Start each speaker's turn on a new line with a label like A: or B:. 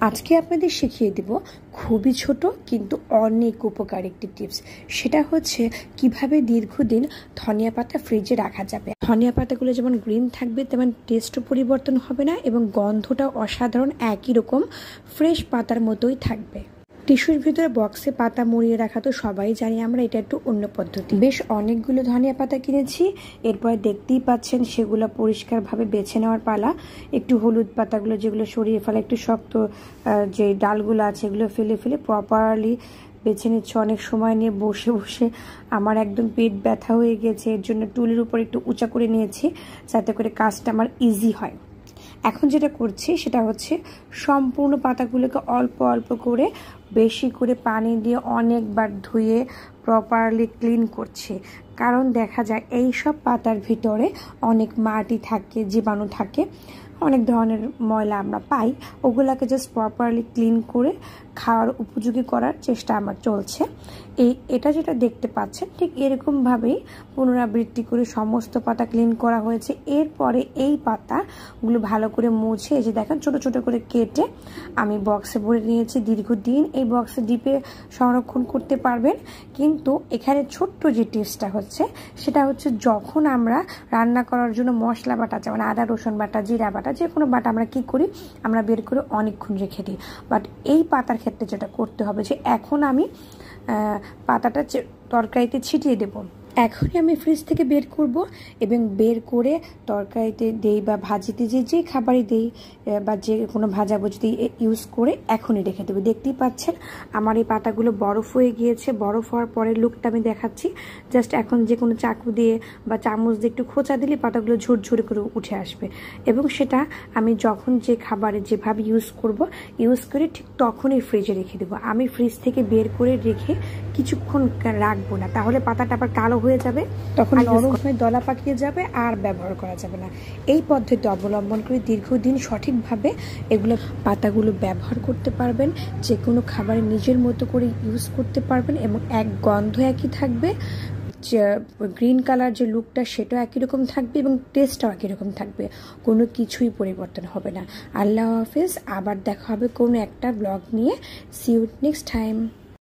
A: আজকে আপনাদের শিখিয়ে দেব খুবই ছোট কিন্তু অনেক উপকারী একটি টিপস। সেটা হচ্ছে কিভাবে দীর্ঘদিন ধনিয়া পাতা ফ্রিজে রাখা যাবে। ধনিয়া পাতাগুলো যেমন গ্রিন থাকবে তেমন টেস্টও পরিবর্তন হবে না এবং গন্ধটাও অসাধারণ একই রকম ফ্রেশ পাতার মতোই থাকবে। টিস্যুর ভিতরে বক্সে পাতা মুড়িয়ে রাখা তো সবাই জানি আমরা, এটা একটু অন্য পদ্ধতি। বেশ অনেকগুলো ধনিয়া পাতা কিনেছি, এরপর দেখতেই পাচ্ছেন সেগুলো পরিষ্কারভাবে বেছে নেওয়ার পালা। একটু হলুদ পাতাগুলো যেগুলো সরিয়ে ফেলা, একটু শক্ত যে ডালগুলো আছে এগুলো ফেলে ফেলে প্রপারলি বেছে নিচ্ছে। অনেক সময় নিয়ে বসে বসে আমার একদম পেট ব্যথা হয়ে গেছে, এর জন্য টুলের উপর একটু উঁচা করে নিয়েছি যাতে করে কাজটা আমার ইজি হয়। এখন যেটা করছি সেটা হচ্ছে সম্পূর্ণ পাতাগুলোকে অল্প অল্প করে বেশি করে পানি দিয়ে অনেকবার ধুয়ে প্রপারলি ক্লিন করছি। কারণ দেখা যায় এই সব পাতার ভিতরে অনেক মাটি থাকে, জীবাণু থাকে, অনেক ধরনের ময়লা আমরা পাই। ওগুলাকে জাস্ট প্রপারলি ক্লিন করে খাওয়ার উপযোগী করার চেষ্টা আমার চলছে। এটা যেটা দেখতে পাচ্ছেন ঠিক এরকমভাবেই পুনরাবৃত্তি করে সমস্ত পাতা ক্লিন করা হয়েছে। এরপরে এই পাতাগুলো ভালো করে মুছে এই যে দেখেন ছোট ছোট করে কেটে আমি বক্সে ভরে নিয়েছি। দীর্ঘদিন এই বক্সে ডিপে সংরক্ষণ করতে পারবেন। কিন্তু এখানে ছোট্ট যে টিপসটা হচ্ছে সেটা হচ্ছে যখন আমরা রান্না করার জন্য মশলা বাটা, যেমন আদা রসুন বাটা, জিরা বাটা, যে কোনো বাটা আমরা কি করি, আমরা বের করে অনেকক্ষণ রেখে দিই। বাট এই পাতার ক্ষেত্রে যেটা করতে হবে যে এখন আমি পাতাটা তরকারিতে ছিটিয়ে দেব। এখনই আমি ফ্রিজ থেকে বের করব এবং বের করে তরকারিতে দেই বা ভাজিতে যে খাবারই দেই বা যে কোনো ভাজাভুজিতে ইউজ করে এখনই রেখে দেবো। দেখতেই পাচ্ছেন আমার এই পাতাগুলো বরফ হয়ে গিয়েছে। বরফ হওয়ার পরে লুকটা আমি দেখাচ্ছি। জাস্ট এখন যে কোনো চাকু দিয়ে বা চামচ দিয়ে একটু খোঁচা দিলে পাতাগুলো ঝুরঝুরে করে উঠে আসবে এবং সেটা আমি যখন যে খাবারে যেভাবে ইউজ করে ঠিক তখনই ফ্রিজে রেখে দেবো। আমি ফ্রিজ থেকে বের করে রেখে কিছুক্ষণ রাখবো না, তাহলে পাতাটা আবার কালো হয়ে যাবে, তখন নরম হয়ে দলা পাকিয়ে যাবে আর ব্যবহার করা যাবে না। এই পদ্ধতি অবলম্বন করে দীর্ঘদিন সঠিকভাবে এগুলো পাতাগুলো ব্যবহার করতে পারবেন। যে কোনো খাবারে নিজের মতো করে ইউজ করতে পারবেন এবং এক গন্ধ একই থাকবে, গ্রিন কালার যে লুকটা সেটাও একই রকম থাকবে এবং টেস্টটাও একই রকম থাকবে, কোনো কিছুই পরিবর্তন হবে না। আল্লাহ হাফেজ, আবার দেখা হবে কোনো একটা ব্লগ নিয়ে। See you next time.